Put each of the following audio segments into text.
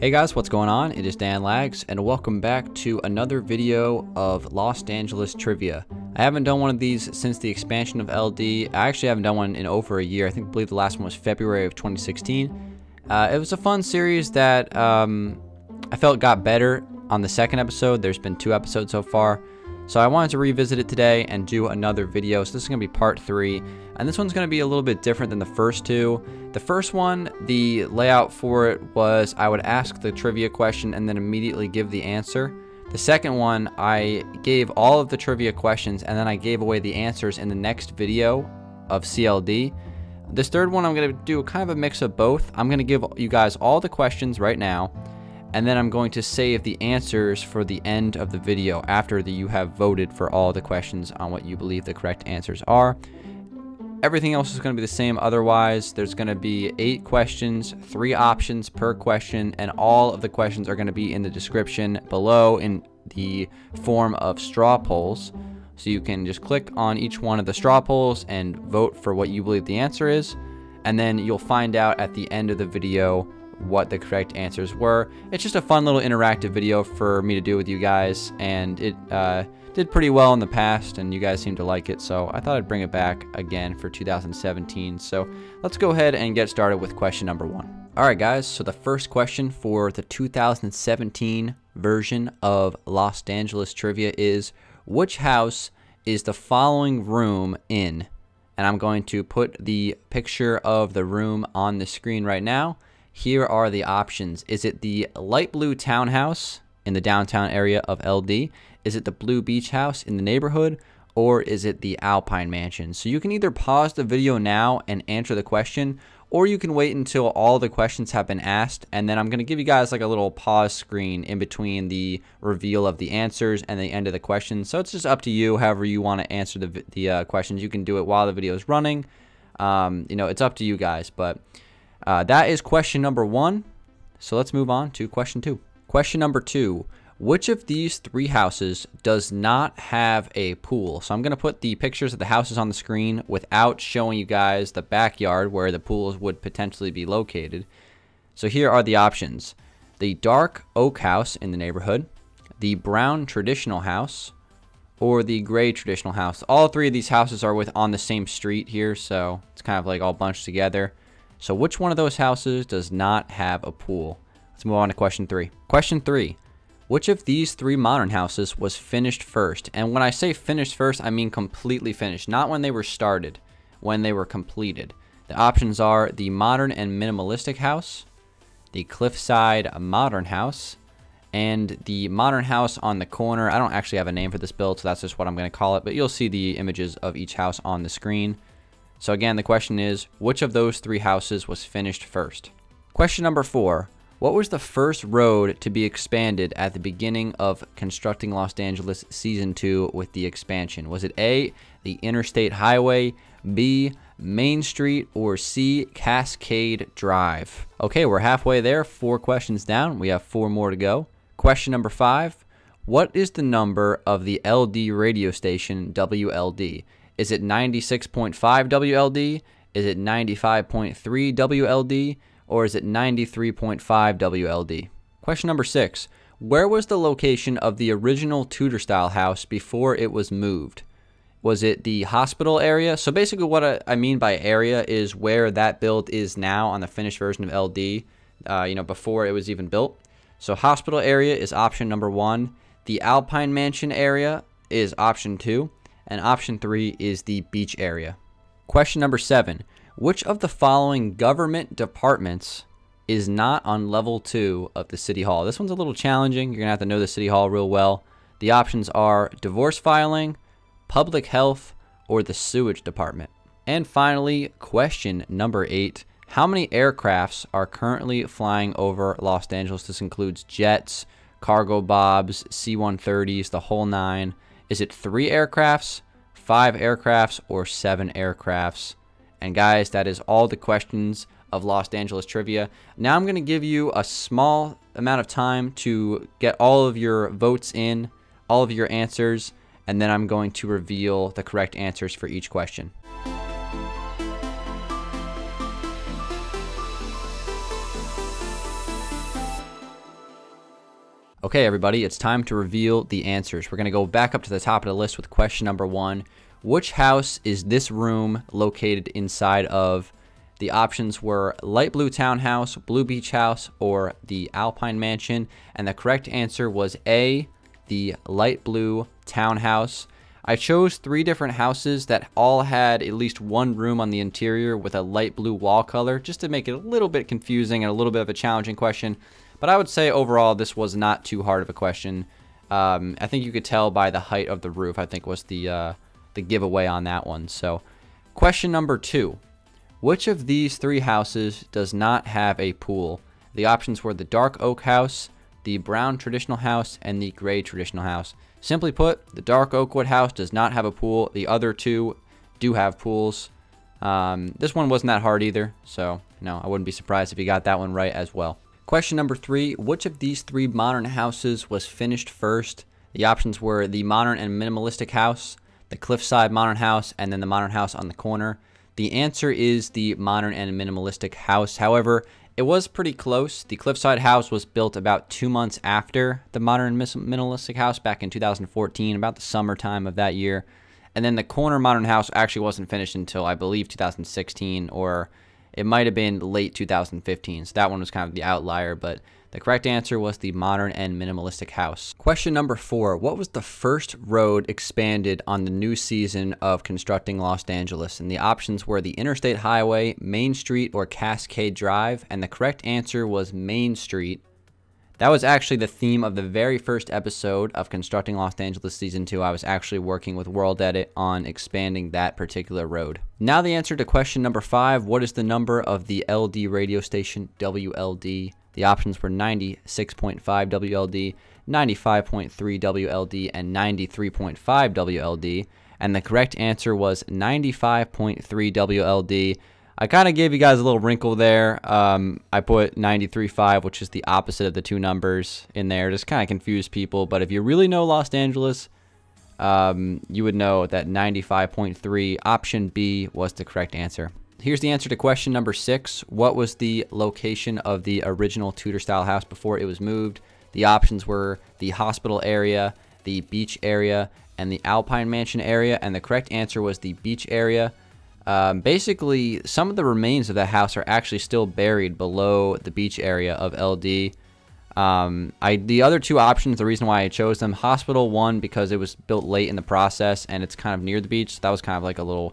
Hey guys, what's going on? It is Dan Lags, and welcome back to another video of Los Angeles trivia. I haven't done one of these since the expansion of LD. I actually haven't done one in over a year. I believe the last one was February of 2016. It was a fun series that I felt got better on the second episode. There's been 2 episodes so far. So I wanted to revisit it today and do another video. So this is going to be part 3. And this one's going to be a little bit different than the first 2. The first one, the layout for it was I would ask the trivia question and then immediately give the answer. The second one, I gave all of the trivia questions and then I gave away the answers in the next video of CLD. This third one, I'm going to do kind of a mix of both. I'm going to give you guys all the questions right now. And then I'm going to save the answers for the end of the video after you have voted for all the questions on what you believe the correct answers are. Everything else is going to be the same otherwise. There's going to be 8 questions, 3 options per question, and all of the questions are going to be in the description below in the form of straw polls. So you can just click on each one of the straw polls and vote for what you believe the answer is. And then you'll find out at the end of the video what the correct answers were. It's just a fun little interactive video for me to do with you guys, and it did pretty well in the past and you guys seem to like it, so I thought I'd bring it back again for 2017. So let's go ahead and get started with question number 1. Alright guys, so the first question for the 2017 version of Los Angeles trivia is, which house is the following room in? And I'm going to put the picture of the room on the screen right now. Here are the options. Is it the light blue townhouse in the downtown area of LD? Is it the blue beach house in the neighborhood? Or is it the Alpine mansion? So you can either pause the video now and answer the question, or you can wait until all the questions have been asked, and then I'm going to give you guys like a little pause screen in between the reveal of the answers and the end of the question. So it's just up to you. However you want to answer the questions, you can do it while the video is running. It's up to you guys, but that is question number 1. So let's move on to question 2. Question number 2. Which of these 3 houses does not have a pool? So I'm going to put the pictures of the houses on the screen without showing you guys the backyard where the pools would potentially be located. So here are the options. The dark oak house in the neighborhood, the brown traditional house, or the gray traditional house. All 3 of these houses are on the same street here, so it's kind of like all bunched together. So which one of those houses does not have a pool? Let's move on to question 3. Question 3. Which of these 3 modern houses was finished first? And when I say finished first, I mean completely finished. Not when they were started, when they were completed. The options are the modern and minimalistic house, the cliffside modern house, and the modern house on the corner. I don't actually have a name for this build, so that's just what I'm going to call it. But you'll see the images of each house on the screen. So again, the question is, which of those 3 houses was finished first? Question number 4. What was the first road to be expanded at the beginning of constructing Los Angeles Season 2 with the expansion? Was it A, the Interstate Highway, B, Main Street, or C, Cascade Drive? Okay, we're halfway there. 4 questions down. We have 4 more to go. Question number 5. What is the number of the LD radio station WLD? Is it 96.5 WLD? Is it 95.3 WLD? Or is it 93.5 WLD? Question number 6. Where was the location of the original Tudor-style house before it was moved? Was it the hospital area? So basically what I mean by area is where that build is now on the finished version of LD, before it was even built. So hospital area is option number 1. The Alpine Mansion area is option 2. And option 3 is the beach area. Question number 7. Which of the following government departments is not on level 2 of the City Hall? This one's a little challenging. You're going to have to know the City Hall real well. The options are divorce filing, public health, or the sewage department. And finally, question number 8. How many aircrafts are currently flying over Los Angeles? This includes jets, cargo bobs, C-130s, the whole 9. Is it 3 aircrafts, 5 aircrafts, or 7 aircrafts? And guys, that is all the questions of Los Angeles trivia. Now I'm going to give you a small amount of time to get all of your votes in, all of your answers, and then I'm going to reveal the correct answers for each question. Okay, everybody, it's time to reveal the answers. We're going to go back up to the top of the list with question number 1. Which house is this room located inside of? The options were light blue townhouse, blue beach house, or the Alpine Mansion. And the correct answer was A, the light blue townhouse. I chose 3 different houses that all had at least one room on the interior with a light blue wall color, just to make it a little bit confusing and a little bit of a challenging question. But I would say overall this was not too hard of a question. I think you could tell by the height of the roof, I think was the giveaway on that one. So question number 2. Which of these 3 houses does not have a pool? The options were the dark oak house, the brown traditional house, and the gray traditional house. Simply put, the dark oak wood house does not have a pool. The other 2 do have pools. This one wasn't that hard either, so I wouldn't be surprised if you got that one right as well. Question number 3, which of these 3 modern houses was finished first? The options were the modern and minimalistic house, the cliffside modern house, and then the modern house on the corner. The answer is the modern and minimalistic house. However, it was pretty close. The cliffside house was built about 2 months after the modern and minimalistic house back in 2014, about the summertime of that year. And then the corner modern house actually wasn't finished until, I believe, 2016, or it might have been late 2015. So that one was kind of the outlier, but the correct answer was the modern and minimalistic house. Question number 4. What was the first road expanded on the new season of constructing Los Angeles? And the options were the Interstate Highway, Main Street, or Cascade Drive. And the correct answer was Main Street. That was actually the theme of the very first episode of Constructing Los Angeles Season 2. I was actually working with World Edit on expanding that particular road. Now the answer to question number 5. What is the number of the LD radio station, WLD? The options were 96.5 WLD, 95.3 WLD, and 93.5 WLD. And the correct answer was 95.3 WLD. I kind of gave you guys a little wrinkle there. I put 93.5, which is the opposite of the 2 numbers in there. Just kind of confuse people. But if you really know Los Angeles, you would know that 95.3, option B, was the correct answer. Here's the answer to question number 6. What was the location of the original Tudor-style house before it was moved? The options were the hospital area, the beach area, and the Alpine Mansion area. And the correct answer was the beach area. Basically, some of the remains of that house are actually still buried below the beach area of LD. The other 2 options, the reason why I chose them, hospital 1 because it was built late in the process and it's kind of near the beach. So that was kind of like a little,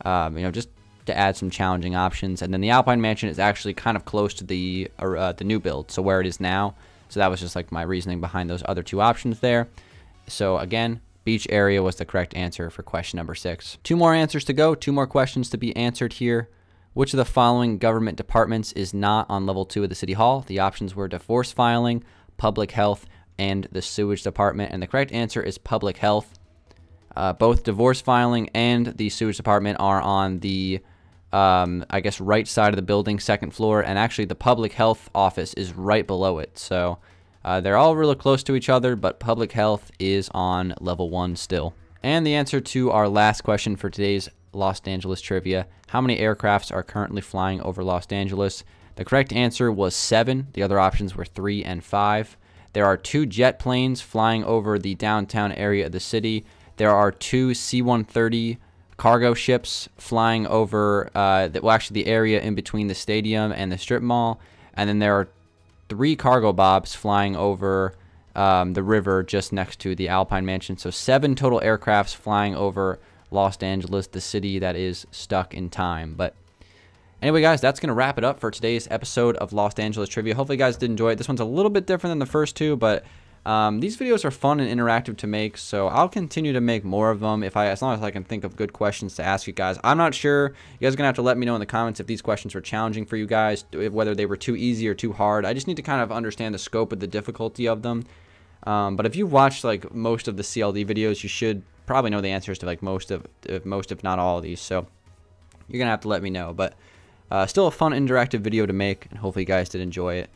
just to add some challenging options. And then the Alpine Mansion is actually kind of close to the new build, so where it is now. So that was just like my reasoning behind those other 2 options there. So again, beach area was the correct answer for question number 6. 2 more answers to go, 2 more questions to be answered here. Which of the following government departments is not on level 2 of the City Hall? The options were divorce filing, public health, and the sewage department. And the correct answer is public health. Both divorce filing and the sewage department are on the, I guess, right side of the building, 2nd floor. And actually the public health office is right below it. So they're all really close to each other, but public health is on level 1 still. And the answer to our last question for today's Los Angeles trivia: how many aircrafts are currently flying over Los Angeles? The correct answer was 7. The other options were 3 and 5. There are 2 jet planes flying over the downtown area of the city. There are 2 C-130 cargo ships flying over, the area in between the stadium and the strip mall. And then there are 3 cargo bobs flying over the river just next to the Alpine Mansion. So 7 total aircrafts flying over Los Angeles, the city that is stuck in time. But anyway, guys, that's going to wrap it up for today's episode of Los Angeles Trivia. Hopefully you guys did enjoy it. This one's a little bit different than the first 2, but these videos are fun and interactive to make, so I'll continue to make more of them as long as I can think of good questions to ask you guys. I'm not sure. You guys are going to have to let me know in the comments if these questions were challenging for you guys, whether they were too easy or too hard. I just need to kind of understand the scope of the difficulty of them. But if you've watched like most of the CLD videos, you should probably know the answers to like most if not all of these. So you're gonna have to let me know. But still a fun interactive video to make, and hopefully you guys did enjoy it.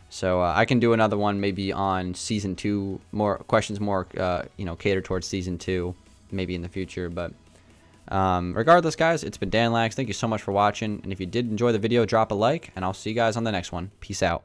So I can do another one maybe on season 2, more questions, more catered towards season 2, maybe in the future. But regardless, guys, it's been Dangeles. Thank you so much for watching, and if you did enjoy the video, drop a like, and I'll see you guys on the next one. Peace out.